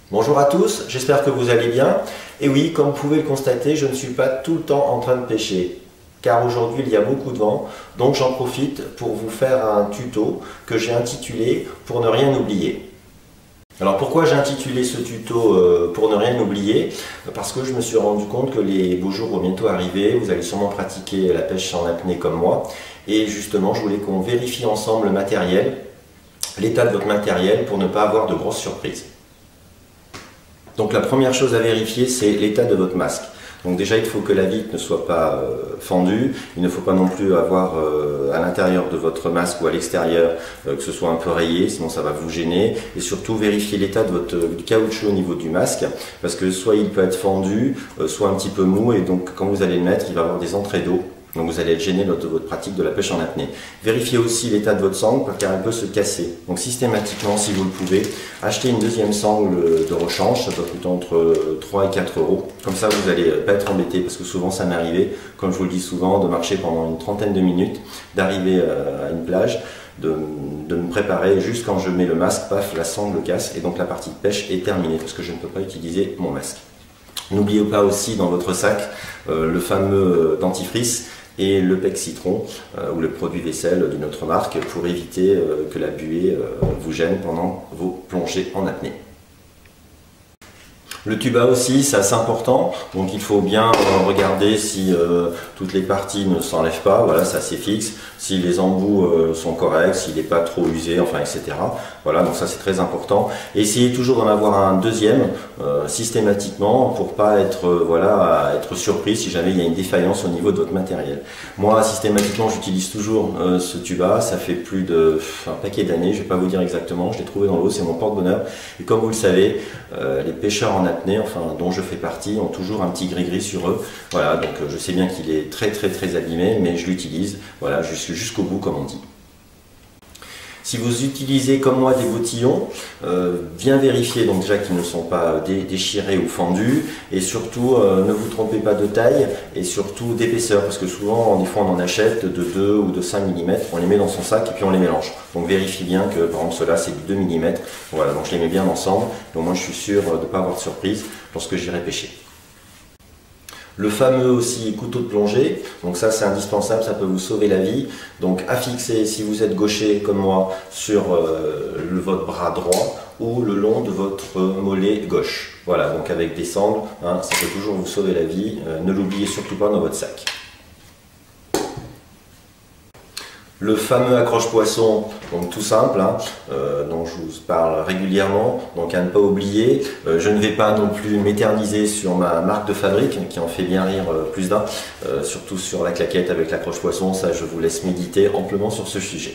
Bonjour à tous, j'espère que vous allez bien. Et oui, comme vous pouvez le constater, je ne suis pas tout le temps en train de pêcher, car aujourd'hui il y a beaucoup de vent, donc j'en profite pour vous faire un tuto que j'ai intitulé « Pour ne rien oublier ». Alors pourquoi j'ai intitulé ce tuto pour ne rien oublier? Parce que je me suis rendu compte que les beaux jours vont bientôt arriver, vous allez sûrement pratiquer la pêche en apnée comme moi, et justement je voulais qu'on vérifie ensemble le matériel, l'état de votre matériel pour ne pas avoir de grosses surprises. Donc la première chose à vérifier, c'est l'état de votre masque. Donc déjà, il faut que la vitre ne soit pas fendue, il ne faut pas non plus avoir à l'intérieur de votre masque ou à l'extérieur que ce soit un peu rayé, sinon ça va vous gêner. Et surtout, vérifier l'état de votre caoutchouc au niveau du masque, parce que soit il peut être fendu, soit un petit peu mou, et donc quand vous allez le mettre, il va avoir des entrées d'eau. Donc vous allez être gêné lors de votre pratique de la pêche en apnée. Vérifiez aussi l'état de votre sangle car elle peut se casser. Donc systématiquement, si vous le pouvez, achetez une deuxième sangle de rechange, ça doit coûter entre 3 et 4 euros. Comme ça, vous n'allez pas être embêté parce que souvent ça m'est arrivé, comme je vous le dis souvent, de marcher pendant une trentaine de minutes, d'arriver à une plage, de me préparer, juste quand je mets le masque, paf, la sangle casse et donc la partie de pêche est terminée parce que je ne peux pas utiliser mon masque. N'oubliez pas aussi dans votre sac le fameux dentifrice et le pec citron ou le produit vaisselle d'une autre marque pour éviter que la buée vous gêne pendant vos plongées en apnée. Le tuba aussi, c'est assez important, donc il faut bien regarder si toutes les parties ne s'enlèvent pas, voilà, c'est assez fixe, si les embouts sont corrects, s'il n'est pas trop usé, enfin etc. Voilà, donc ça c'est très important. Et essayez toujours d'en avoir un deuxième systématiquement pour pas être, voilà, être surpris si jamais il y a une défaillance au niveau de votre matériel. Moi systématiquement j'utilise toujours ce tuba, ça fait plus de un paquet d'années, je vais pas vous dire exactement, je l'ai trouvé dans l'eau, c'est mon porte-bonheur. Et comme vous le savez, les pêcheurs en apnée, enfin dont je fais partie, ont toujours un petit gris-gris sur eux. Voilà, donc je sais bien qu'il est très abîmé, mais je l'utilise, voilà, jusqu'au bout comme on dit. Si vous utilisez comme moi des bottillons, bien vérifier donc déjà qu'ils ne sont pas déchirés ou fendus, et surtout ne vous trompez pas de taille et surtout d'épaisseur, parce que souvent des fois on en achète de 2 ou de 5 mm, on les met dans son sac et puis on les mélange. Donc vérifiez bien que par exemple cela c'est du 2 mm, voilà, donc je les mets bien ensemble, donc moi je suis sûr de ne pas avoir de surprise lorsque j'irai pêcher. Le fameux aussi couteau de plongée, donc ça c'est indispensable, ça peut vous sauver la vie. Donc à fixer si vous êtes gaucher comme moi sur votre bras droit ou le long de votre mollet gauche. Voilà, donc avec des sangles, hein, ça peut toujours vous sauver la vie, ne l'oubliez surtout pas dans votre sac. Le fameux accroche-poisson, donc tout simple, hein, dont je vous parle régulièrement, donc à ne pas oublier. Je ne vais pas non plus m'éterniser sur ma marque de fabrique, qui en fait bien rire plus d'un, surtout sur la claquette avec l'accroche-poisson, ça je vous laisse méditer amplement sur ce sujet.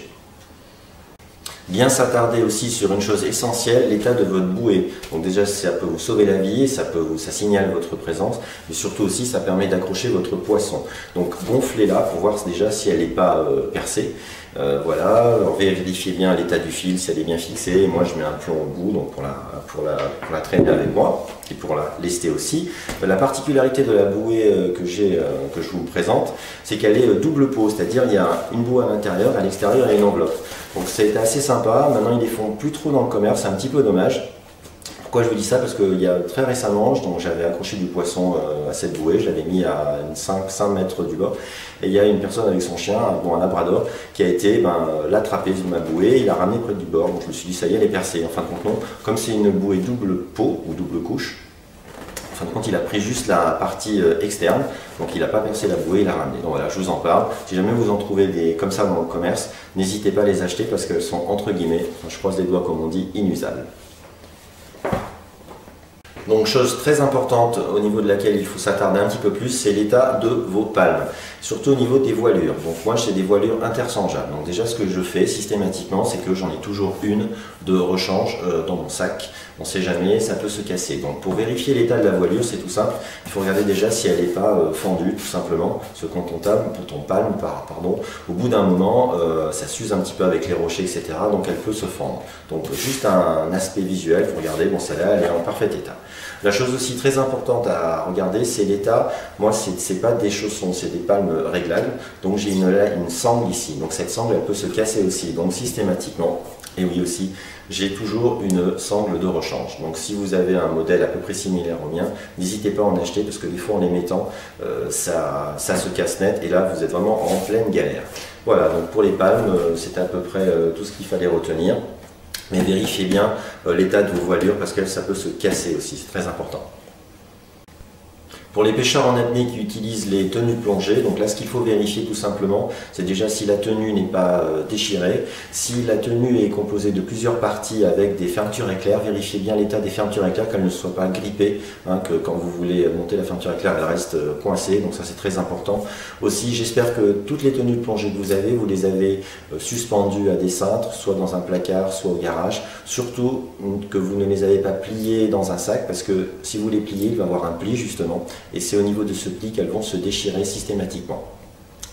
Bien s'attarder aussi sur une chose essentielle, l'état de votre bouée. Donc déjà ça peut vous sauver la vie, ça signale votre présence, mais surtout aussi ça permet d'accrocher votre poisson. Donc gonflez-la pour voir déjà si elle n'est pas percée. Voilà, vérifiez bien l'état du fil, si elle est bien fixée. Moi je mets un plomb au bout donc pour la traîner avec moi et pour la lester aussi. La particularité de la bouée que je vous présente, c'est qu'elle est double pot, c'est-à-dire il y a une bouée à l'intérieur, à l'extérieur il y a une enveloppe. Donc c'est assez sympa, maintenant ils les font plus trop dans le commerce, c'est un petit peu dommage. Pourquoi je vous dis ça? Parce qu'il y a très récemment, j'avais accroché du poisson à cette bouée, je l'avais mis à 5 mètres du bord, et il y a une personne avec son chien, un labrador, qui a été l'attraper sur ma bouée, il l'a ramené près du bord, donc je me suis dit ça y est, elle est percée. En fin de compte non, comme c'est une bouée double pot ou double couche, en fin de compte il a pris juste la partie externe, donc il n'a pas percé la bouée, il l'a ramené. Donc voilà, je vous en parle. Si jamais vous en trouvez des comme ça dans le commerce, n'hésitez pas à les acheter parce qu'elles sont entre guillemets, je croise les doigts comme on dit, inusables. Donc chose très importante au niveau de laquelle il faut s'attarder un petit peu plus, c'est l'état de vos palmes, surtout au niveau des voilures. Donc moi j'ai des voilures interchangeables, donc déjà ce que je fais systématiquement c'est que j'en ai toujours une de rechange dans mon sac. On ne sait jamais, ça peut se casser. Donc pour vérifier l'état de la voilure, c'est tout simple. Il faut regarder déjà si elle n'est pas fendue, tout simplement. Parce que quand on palme, au bout d'un moment, ça s'use un petit peu avec les rochers, etc. Donc elle peut se fendre. Donc juste un aspect visuel, vous regardez, bon celle-là, elle est en parfait état. La chose aussi très importante à regarder, c'est l'état. Moi, c'est pas des chaussons, c'est des palmes réglables. Donc j'ai une sangle ici. Donc cette sangle, elle peut se casser aussi. Donc systématiquement, et oui aussi, j'ai toujours une sangle de rechange. Donc si vous avez un modèle à peu près similaire au mien, n'hésitez pas à en acheter parce que des fois en les mettant, ça se casse net et là vous êtes vraiment en pleine galère. Voilà, donc pour les palmes, c'est à peu près tout ce qu'il fallait retenir. Mais vérifiez bien l'état de vos voilures parce que ça peut se casser aussi, c'est très important. Pour les pêcheurs en apnée qui utilisent les tenues plongées, donc là ce qu'il faut vérifier tout simplement, c'est déjà si la tenue n'est pas déchirée, si la tenue est composée de plusieurs parties avec des fermetures éclairs, vérifiez bien l'état des fermetures éclairs, qu'elles ne soient pas grippées, que quand vous voulez monter la fermeture éclair, elle reste coincée, donc ça c'est très important. Aussi j'espère que toutes les tenues de plongée que vous les avez suspendues à des cintres, soit dans un placard, soit au garage, surtout que vous ne les avez pas pliées dans un sac, parce que si vous les pliez, il va y avoir un pli justement, et c'est au niveau de ce pli qu'elles vont se déchirer systématiquement.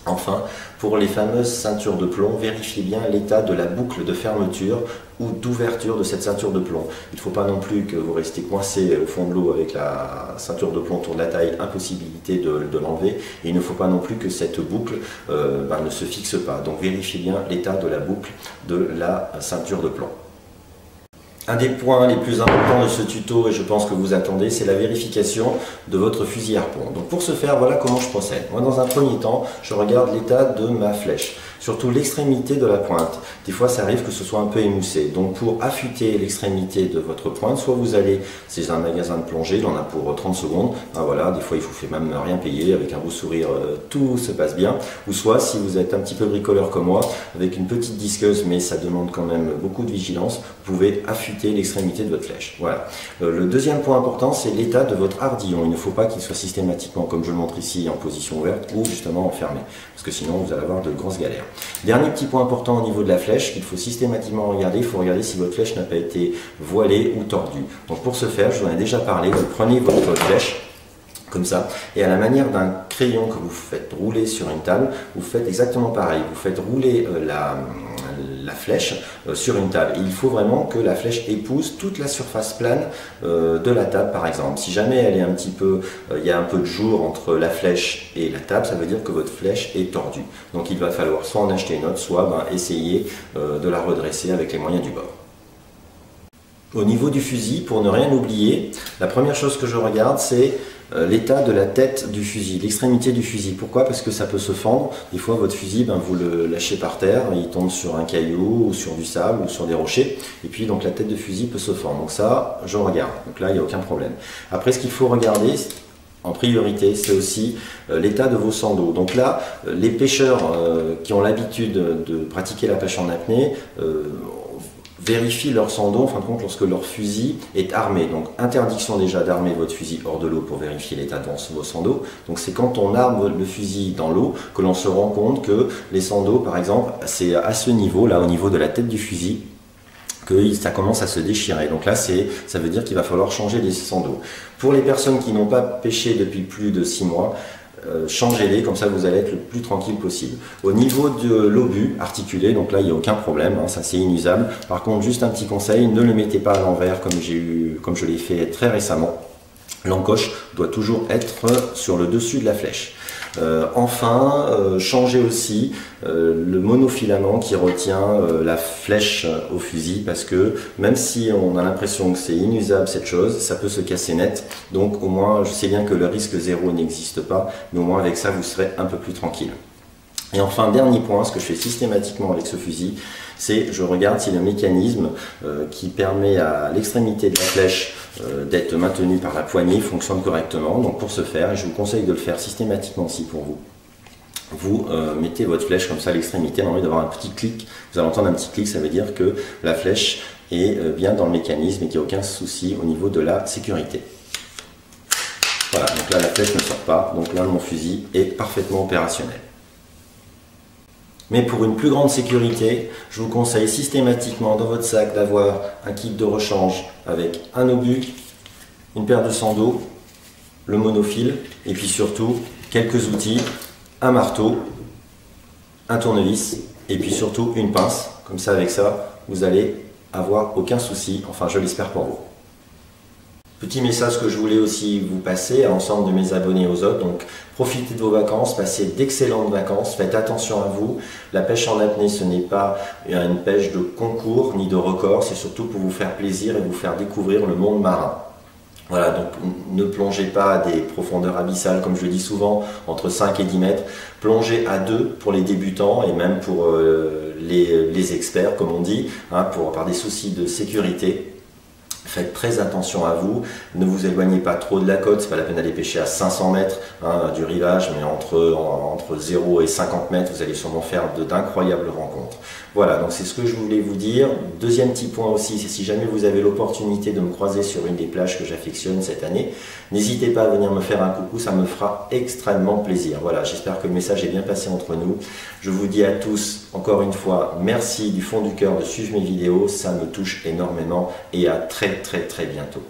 Enfin, pour les fameuses ceintures de plomb, vérifiez bien l'état de la boucle de fermeture ou d'ouverture de cette ceinture de plomb. Il ne faut pas non plus que vous restiez coincé au fond de l'eau avec la ceinture de plomb autour de la taille, impossibilité de l'enlever. Et il ne faut pas non plus que cette boucle ne se fixe pas. Donc vérifiez bien l'état de la boucle de la ceinture de plomb. Un des points les plus importants de ce tuto, et je pense que vous attendez, c'est la vérification de votre fusil harpon. Donc pour ce faire, voilà comment je procède. Moi, dans un premier temps, je regarde l'état de ma flèche, surtout l'extrémité de la pointe. Des fois, ça arrive que ce soit un peu émoussé. Donc pour affûter l'extrémité de votre pointe, soit vous allez chez un magasin de plongée, il en a pour 30 secondes. Voilà, des fois, il faut même rien payer, avec un beau sourire, tout se passe bien. Ou soit, si vous êtes un petit peu bricoleur comme moi, avec une petite disqueuse, mais ça demande quand même beaucoup de vigilance, vous pouvez affûter l'extrémité de votre flèche. Voilà. Le deuxième point important, c'est l'état de votre hardillon. Il ne faut pas qu'il soit systématiquement, comme je le montre ici, en position ouverte ou justement enfermé, parce que sinon vous allez avoir de grosses galères. Dernier petit point important au niveau de la flèche qu'il faut systématiquement regarder, il faut regarder si votre flèche n'a pas été voilée ou tordue. Donc pour ce faire, je vous en ai déjà parlé, vous prenez votre flèche comme ça, et à la manière d'un crayon que vous faites rouler sur une table, vous faites exactement pareil, vous faites rouler la flèche sur une table. Et il faut vraiment que la flèche épouse toute la surface plane de la table par exemple. Si jamais elle est un petit peu, il y a un peu de jour entre la flèche et la table, ça veut dire que votre flèche est tordue. Donc il va falloir soit en acheter une autre, soit essayer de la redresser avec les moyens du bord. Au niveau du fusil, pour ne rien oublier, la première chose que je regarde, c'est l'état de la tête du fusil, l'extrémité du fusil. Pourquoi? Parce que ça peut se fendre. Des fois, votre fusil, vous le lâchez par terre, il tombe sur un caillou, ou sur du sable, ou sur des rochers, et puis donc la tête de fusil peut se fendre. Donc ça, je regarde. Donc là, il n'y a aucun problème. Après, ce qu'il faut regarder, en priorité, c'est aussi l'état de vos sens d'eau. Donc là, les pêcheurs qui ont l'habitude de pratiquer la pêche en apnée, vérifient leur sens d'eau en fin de compte lorsque leur fusil est armé. Donc interdiction déjà d'armer votre fusil hors de l'eau pour vérifier l'état de vos sens d'eau. Donc c'est quand on arme le fusil dans l'eau que l'on se rend compte que les sens d'eau par exemple, c'est à ce niveau là, au niveau de la tête du fusil, que ça commence à se déchirer. Donc là, ça veut dire qu'il va falloir changer les sens d'eau. Pour les personnes qui n'ont pas pêché depuis plus de 6 mois, changez-les, comme ça vous allez être le plus tranquille possible. Au niveau de l'obus articulé, donc là il n'y a aucun problème, ça c'est inusable. Par contre, juste un petit conseil, ne le mettez pas à l'envers comme je l'ai fait très récemment. L'encoche doit toujours être sur le dessus de la flèche. Enfin, changez aussi le monofilament qui retient la flèche au fusil, parce que même si on a l'impression que c'est inusable cette chose, ça peut se casser net. Donc au moins, je sais bien que le risque zéro n'existe pas, mais au moins avec ça vous serez un peu plus tranquille. Et enfin, dernier point, ce que je fais systématiquement avec ce fusil, c'est je regarde si le mécanisme qui permet à l'extrémité de la flèche d'être maintenu par la poignée fonctionne correctement. Donc pour ce faire, et je vous conseille de le faire systématiquement aussi pour vous, vous mettez votre flèche comme ça à l'extrémité, normalement d'avoir un petit clic, vous allez entendre un petit clic, ça veut dire que la flèche est bien dans le mécanisme et qu'il n'y a aucun souci au niveau de la sécurité. Voilà, donc là la flèche ne sort pas, donc là mon fusil est parfaitement opérationnel. Mais pour une plus grande sécurité, je vous conseille systématiquement dans votre sac d'avoir un kit de rechange avec un obus, une paire de sandaux, le monofil et puis surtout quelques outils, un marteau, un tournevis et puis surtout une pince. Comme ça, avec ça, vous allez avoir aucun souci, enfin je l'espère pour vous. Petit message que je voulais aussi vous passer à l'ensemble de mes abonnés aux autres, donc profitez de vos vacances, passez d'excellentes vacances, faites attention à vous. La pêche en apnée, ce n'est pas une pêche de concours ni de record, c'est surtout pour vous faire plaisir et vous faire découvrir le monde marin. Voilà, donc ne plongez pas à des profondeurs abyssales, comme je le dis souvent, entre 5 et 10 mètres. Plongez à 2 pour les débutants et même pour les experts, comme on dit, hein, par des soucis de sécurité. Faites très attention à vous, ne vous éloignez pas trop de la côte, c'est pas la peine d'aller pêcher à 500 mètres du rivage, mais entre 0 et 50 mètres, vous allez sûrement faire d'incroyables rencontres. Voilà, donc c'est ce que je voulais vous dire. Deuxième petit point aussi, c'est si jamais vous avez l'opportunité de me croiser sur une des plages que j'affectionne cette année, n'hésitez pas à venir me faire un coucou, ça me fera extrêmement plaisir. Voilà, j'espère que le message est bien passé entre nous. Je vous dis à tous, encore une fois, merci du fond du cœur de suivre mes vidéos, ça me touche énormément et à très bientôt.